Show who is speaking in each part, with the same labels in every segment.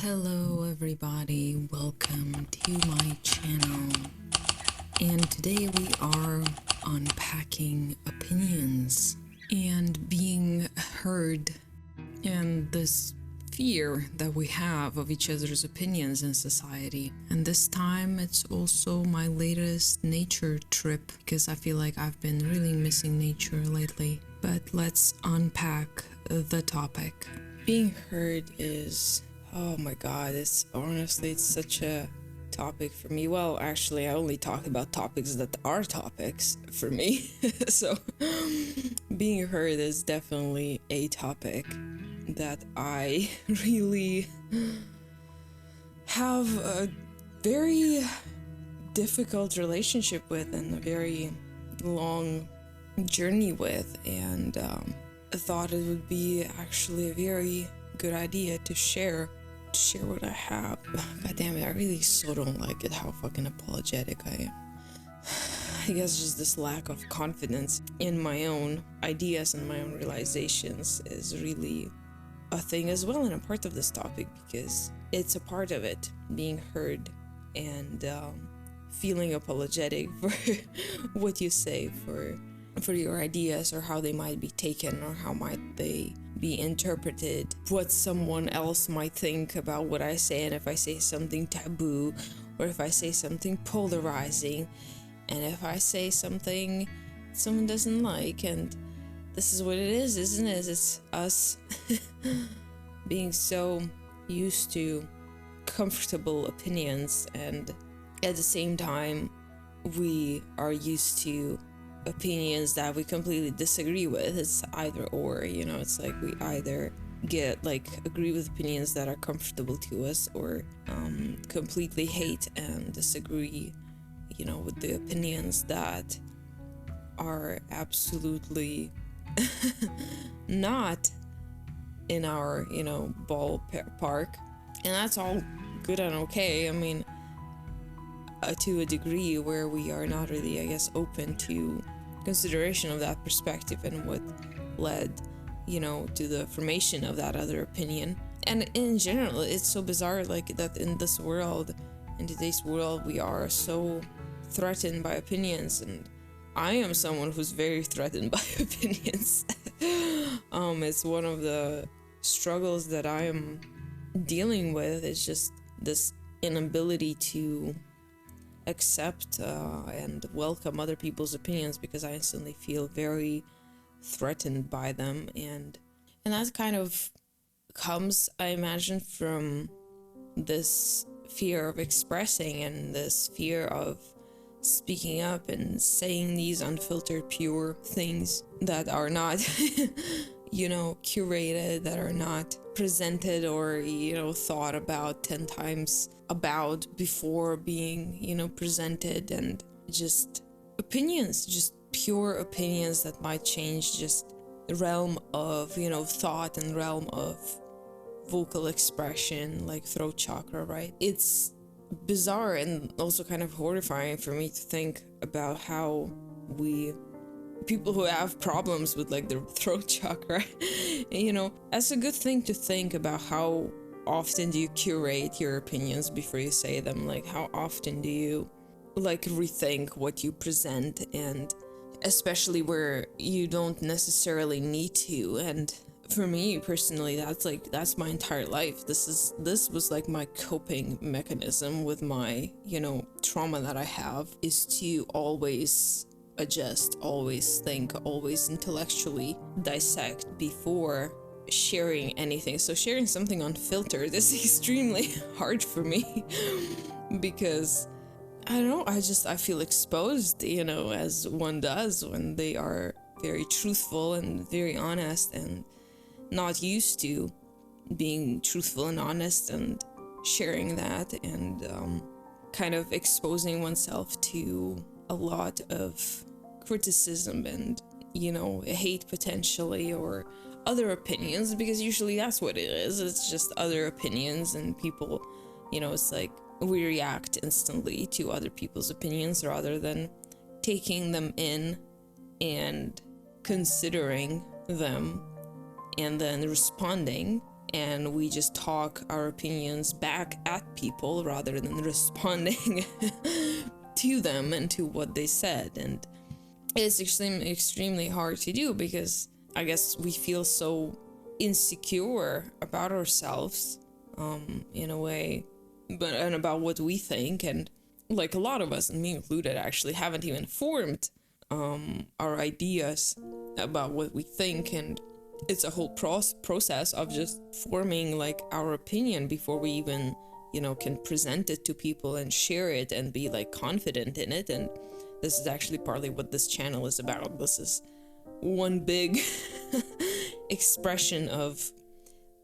Speaker 1: Hello everybody, welcome to my channel, and today we are unpacking opinions and being heard and this fear that we have of each other's opinions in society. And this time it's also my latest nature trip because I feel like I've been really missing nature lately. But let's unpack the topic. Being heard is, oh my god, it's such a topic for me. Well, actually, I only talk about topics that are topics for me. So being heard is definitely a topic that I really have a very difficult relationship with and a very long journey with, and I thought it would be actually a very good idea to share what I have. God damn it, I really so don't like it how fucking apologetic I am. I guess just this lack of confidence in my own ideas and my own realizations is really a thing as well, and a part of this topic, because it's a part of it, being heard and feeling apologetic for what you say, for your ideas, or how they might be taken, or how might they be interpreted, what someone else might think about what I say, and if I say something taboo, or if I say something polarizing, and if I say something someone doesn't like. And this is what it is, isn't it? It's us being so used to comfortable opinions, and at the same time we are used to opinions that we completely disagree with. It's either or, it's like we either agree with opinions that are comfortable to us, or completely hate and disagree with the opinions that are absolutely not in our ballpark. And that's all good and okay. I mean, to a degree where we are not really, I guess, open to consideration of that perspective and what led to the formation of that other opinion. And in general, it's so bizarre that in today's world, we are so threatened by opinions, and I am someone who's very threatened by opinions. It's one of the struggles that I am dealing with. It's just this inability to accept and welcome other people's opinions, because I instantly feel very threatened by them, and that kind of comes, I imagine, from this fear of expressing and this fear of speaking up and saying these unfiltered, pure things that are not curated, that are not presented or thought about 10 times about before being presented, and just opinions, just pure opinions that might change just the realm of thought and realm of vocal expression, like throat chakra, right? It's bizarre and also kind of horrifying for me to think about how people who have problems with their throat chakra, that's a good thing to think about. How often do you curate your opinions before you say them? Like, how often do you rethink what you present, and especially where you don't necessarily need to? And for me personally, that's my entire life. This was my coping mechanism with my trauma that I have, is to always adjust, always think, always intellectually dissect before sharing anything. So sharing something unfiltered is extremely hard for me because I don't know, I feel exposed, as one does when they are very truthful and very honest, and not used to being truthful and honest and sharing that, and kind of exposing oneself to a lot of criticism and hate potentially, or other opinions, because usually that's what it is. It's just other opinions, and people, it's like we react instantly to other people's opinions rather than taking them in and considering them and then responding and we just talk our opinions back at people rather than responding to them and to what they said. And it's extremely hard to do because I guess we feel so insecure about ourselves, in a way, and about what we think. And like a lot of us, and me included, actually haven't even formed our ideas about what we think. And it's a whole process of just forming like our opinion before we even, can present it to people and share it and be like confident in it. And this is actually partly what this channel is about. This is one big expression of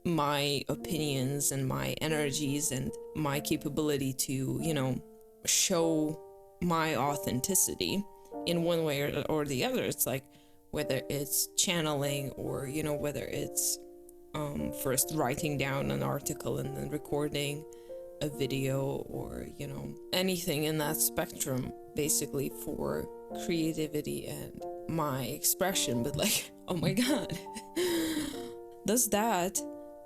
Speaker 1: my opinions and my energies and my capability to, show my authenticity in one way or the other. It's like whether it's channeling or, whether it's first writing down an article and then recording a video or, anything in that spectrum, basically for creativity and my expression. But like, oh my God, does that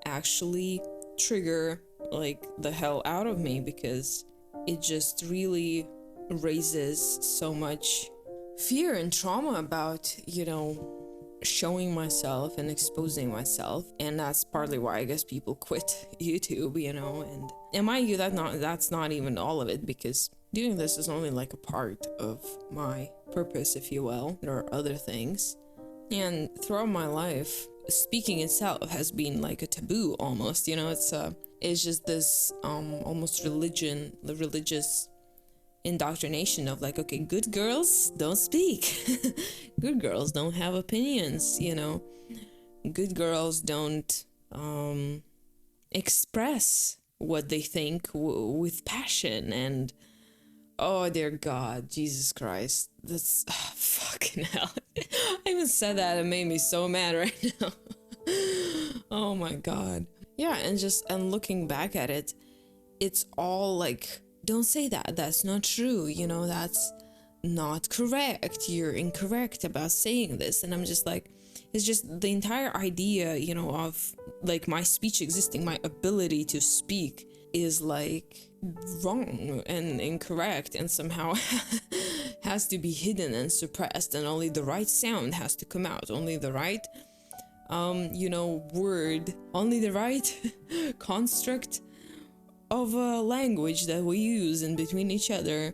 Speaker 1: actually trigger like the hell out of me, because it just really raises so much fear and trauma about, showing myself and exposing myself. And that's partly why I guess people quit YouTube, and mind you, that's not even all of it, because doing this is only like a part of my purpose, if you will. There are other things. And throughout my life, speaking itself has been like a taboo almost, it's just this almost religious indoctrination of like, okay, good girls don't speak. Good girls don't have opinions, good girls don't express what they think with passion. And oh dear God, Jesus Christ, that's fucking hell. I even said that, it made me so mad right now. Oh my God. Yeah, and looking back at it, it's all like, don't say that, that's not true, that's not correct, you're incorrect about saying this. And I'm just like, it's just the entire idea, of like my speech existing, my ability to speak is like wrong and incorrect, and somehow has to be hidden and suppressed, and only the right sound has to come out, only the right word, only the right construct of a language that we use in between each other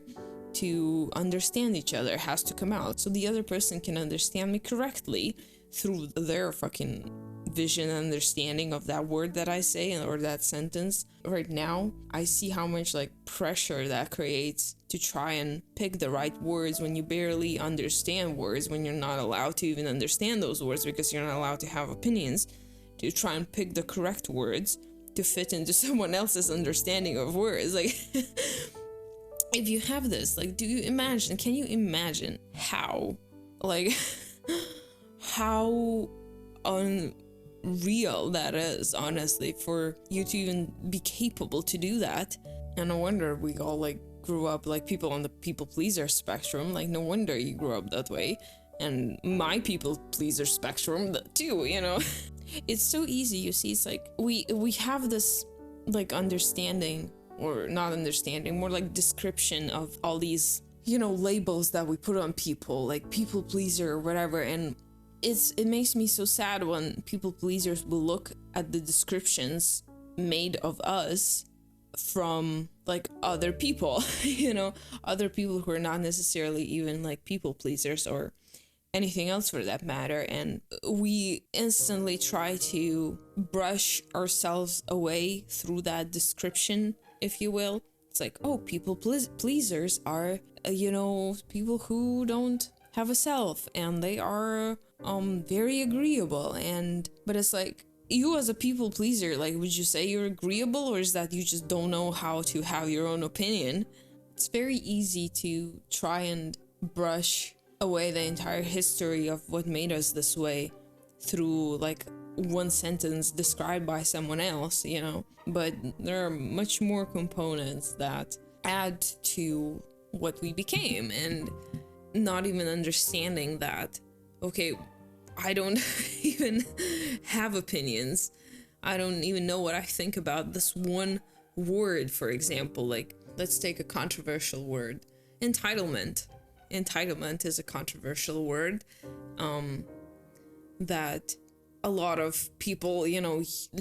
Speaker 1: to understand each other has to come out, so the other person can understand me correctly through their fucking vision and understanding of that word that I say or that sentence. Right now, I see how much like pressure that creates to try and pick the right words when you barely understand words, when you're not allowed to even understand those words because you're not allowed to have opinions, to try and pick the correct words to fit into someone else's understanding of words. Like, if you have this, like, can you imagine how, like, how unreal that is, honestly, for you to even be capable to do that? And no wonder we all like grew up like people on the people pleaser spectrum. Like, no wonder you grew up that way. And my people pleaser spectrum too, It's so easy, you see. It's like we have this like understanding, or not understanding, more like description of all these, labels that we put on people, like people pleaser or whatever. And it makes me so sad when people pleasers will look at the descriptions made of us from like other people, other people who are not necessarily even like people pleasers or anything else for that matter. And we instantly try to brush ourselves away through that description, if you will. It's like, oh, people pleasers are, people who don't have a self, and they are very agreeable. But it's like, you as a people pleaser, like, would you say you're agreeable, or is that you just don't know how to have your own opinion? It's very easy to try and brush away the entire history of what made us this way through like one sentence described by someone else, but there are much more components that add to what we became. And not even understanding that, okay, I don't even have opinions. I don't even know what I think about this one word, for example. Like, let's take a controversial word. Entitlement. Entitlement is a controversial word that a lot of people,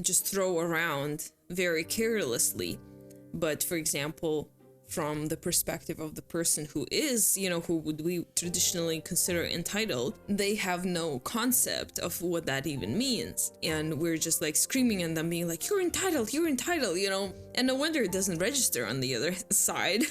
Speaker 1: just throw around very carelessly. But for example, from the perspective of the person who is, who would we traditionally consider entitled, they have no concept of what that even means. And we're just like screaming at them, being like, you're entitled, and no wonder it doesn't register on the other side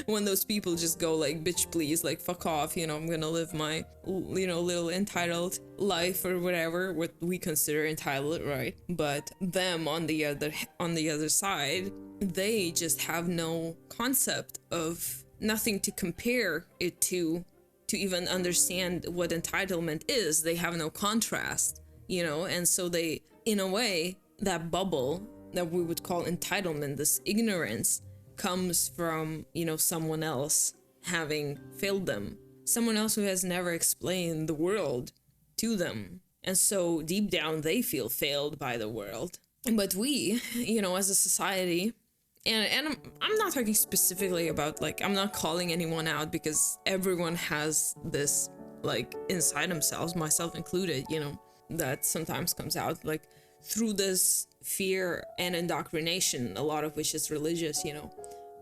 Speaker 1: when those people just go like, bitch, please, like, fuck off, I'm gonna live my, little entitled life or whatever, what we consider entitled, right? But them on the other side, they just have no concept of, nothing to compare it to even understand what entitlement is. They have no contrast, and so they, in a way, that bubble that we would call entitlement, this ignorance, comes from, someone else having failed them, someone else who has never explained the world to them. And so deep down they feel failed by the world. But we, as a society, and I'm not talking specifically about, like, I'm not calling anyone out, because everyone has this, like, inside themselves, myself included, that sometimes comes out, like, through this fear and indoctrination, a lot of which is religious,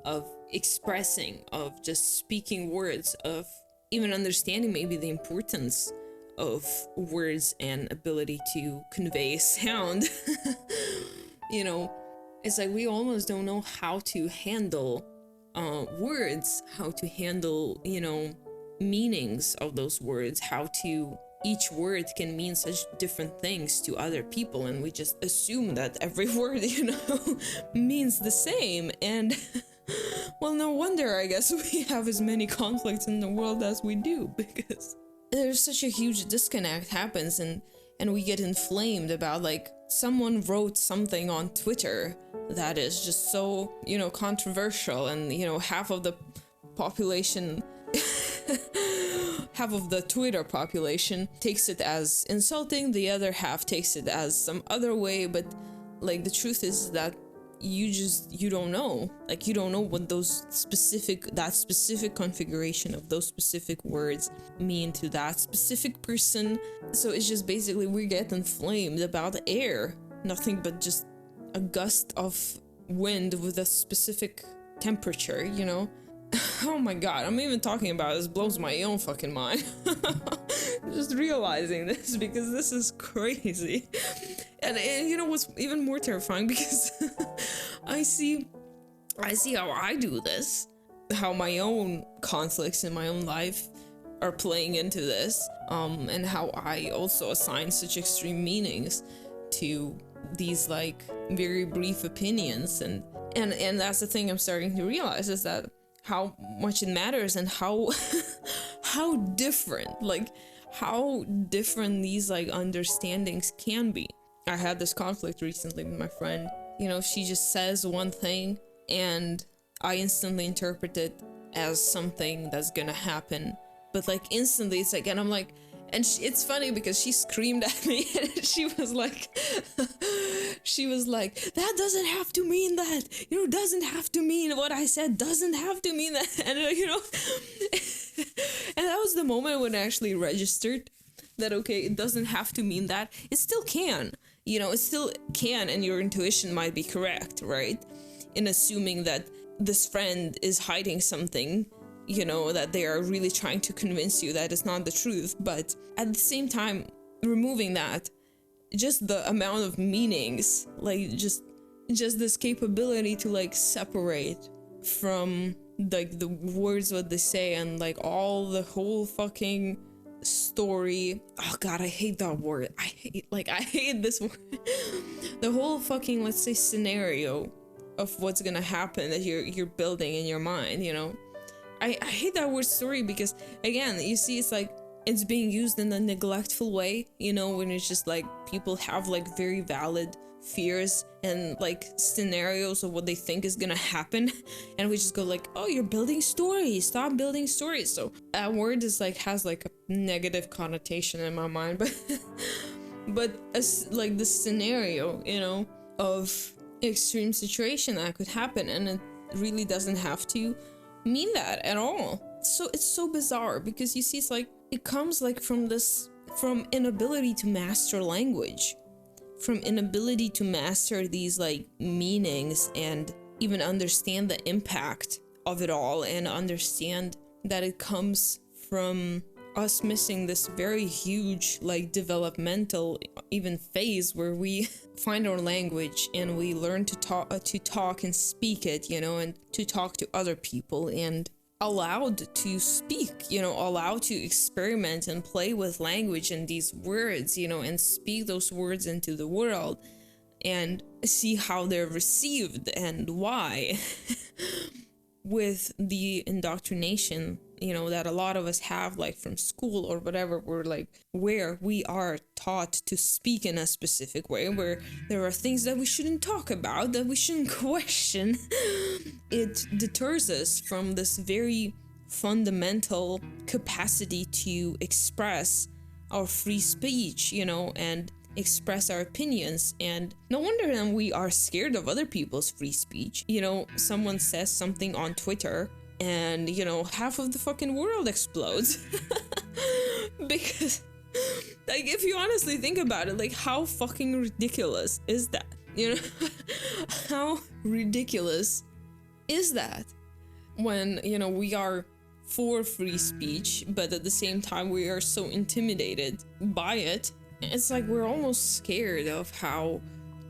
Speaker 1: of expressing, of just speaking words, of even understanding maybe the importance of words and ability to convey sound. It's like we almost don't know how to handle words, how to handle, meanings of those words, how to, each word can mean such different things to other people, and we just assume that every word, means the same. And well, no wonder, I guess, we have as many conflicts in the world as we do, because there's such a huge disconnect happens, and we get inflamed about, like, someone wrote something on Twitter that is just so, controversial, and, half of the population, half of the Twitter population takes it as insulting, the other half takes it as some other way. But, like, the truth is that you don't know, like, you don't know what that specific configuration of those specific words mean to that specific person. So it's just basically we get inflamed about air, nothing but just a gust of wind with a specific temperature, Oh my god, I'm even talking about this blows my own fucking mind. Just realizing this, because this is crazy. And what's even more terrifying, because I see how I do this, how my own conflicts in my own life are playing into this, and how I also assign such extreme meanings to these, like, very brief opinions, and that's the thing I'm starting to realize, is that how much it matters, and how different these, like, understandings can be. I had this conflict recently with my friend. She just says one thing, and I instantly interpret it as something that's gonna happen. But, like, instantly, it's like, and I'm like, and it's funny because she screamed at me, and she was like, that doesn't have to mean that, doesn't have to mean what I said, doesn't have to mean that. And, and that was the moment when I actually registered that, okay, it doesn't have to mean that. It still can, it still can, and your intuition might be correct, right? In assuming that this friend is hiding something, that they are really trying to convince you that it's not the truth. But at the same time, removing that, just the amount of meanings, like, just this capability to, like, separate from, like, the words, what they say, and, like, all the whole fucking story. Oh god, I hate that word. I hate this word. The whole fucking, let's say, scenario of what's gonna happen that you're building in your mind, I hate that word story, because, again, you see, it's like, it's being used in a neglectful way, when it's just, like, people have, like, very valid fears and, like, scenarios of what they think is gonna happen, and we just go like, oh, you're building stories, stop building stories. So that word is, like, has, like, a negative connotation in my mind, but as like the scenario, you know, of extreme situation that could happen, and it really doesn't have to mean that at all. So it's so bizarre, because you see, it's like it comes like from inability to master language, from inability to master these like meanings and even understand the impact of it all, and understand that it comes from us missing this very huge like developmental even phase where we find our language and we learn to talk and speak it, you know, and to talk to other people, and allowed to speak, you know, allowed to experiment and play with language and these words, you know, and speak those words into the world and see how they're received and why. With the indoctrination, you know, that a lot of us have, like from school or whatever, where we are taught to speak in a specific way, where there are things that we shouldn't talk about, that we shouldn't question. It deters us from this very fundamental capacity to express our free speech, you know, and express our opinions. And no wonder then we are scared of other people's free speech. You know, someone says something on Twitter and, you know, half of the fucking world explodes. Because, like, if you honestly think about it, like, how fucking ridiculous is that? You know, how ridiculous is that? When, you know, we are for free speech, but at the same time we are so intimidated by it. It's like we're almost scared of how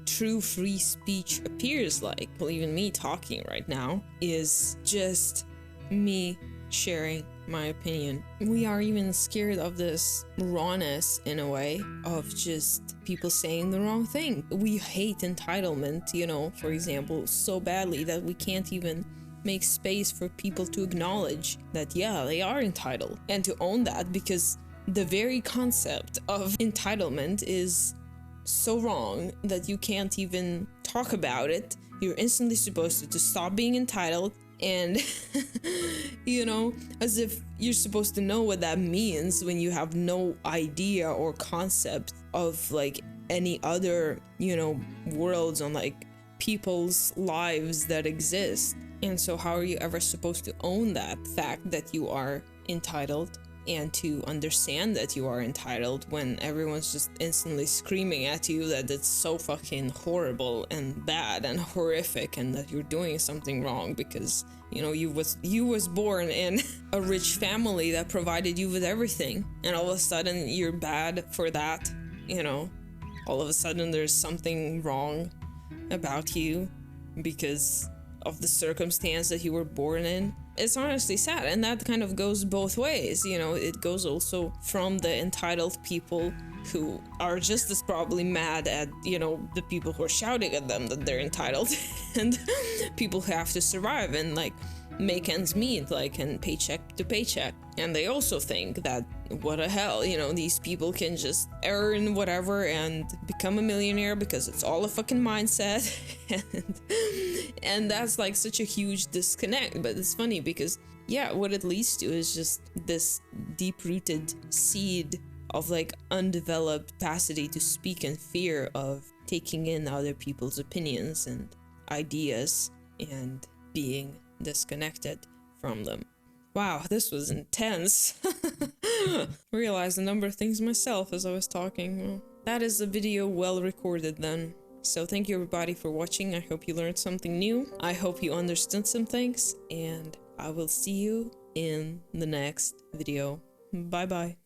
Speaker 1: true free speech appears like. Well, even me talking right now is just me sharing my opinion. We are even scared of this rawness, in a way, of just people saying the wrong thing. We hate entitlement, you know, for example, so badly that we can't even make space for people to acknowledge that, yeah, they are entitled, and to own that, because the very concept of entitlement is so wrong that you can't even talk about it. You're instantly supposed to stop being entitled, and you know, as if you're supposed to know what that means when you have no idea or concept of like any other, you know, worlds on like people's lives that exist. And so how are you ever supposed to own that fact that you are entitled, and to understand that you are entitled, when everyone's just instantly screaming at you that it's so fucking horrible and bad and horrific, and that you're doing something wrong because, you know, you was born in a rich family that provided you with everything, and all of a sudden you're bad for that, you know, all of a sudden there's something wrong about you because of the circumstance that you were born in. It's honestly sad, and that kind of goes both ways, you know. It goes also from the entitled people who are just as probably mad at, you know, the people who are shouting at them that they're entitled, and people who have to survive and like make ends meet, like, and paycheck to paycheck, and they also think that what the hell, you know, these people can just earn whatever and become a millionaire because it's all a fucking mindset. And that's like such a huge disconnect. But it's funny because, yeah, what it leads to is just this deep-rooted seed of like undeveloped capacity to speak, and fear of taking in other people's opinions and ideas and being disconnected from them. Wow, this was intense. Realized a number of things myself as I was talking. Well, that is a video well recorded then. So thank you everybody for watching. I hope you learned something new. I hope you understood some things, and I will see you in the next video. Bye bye.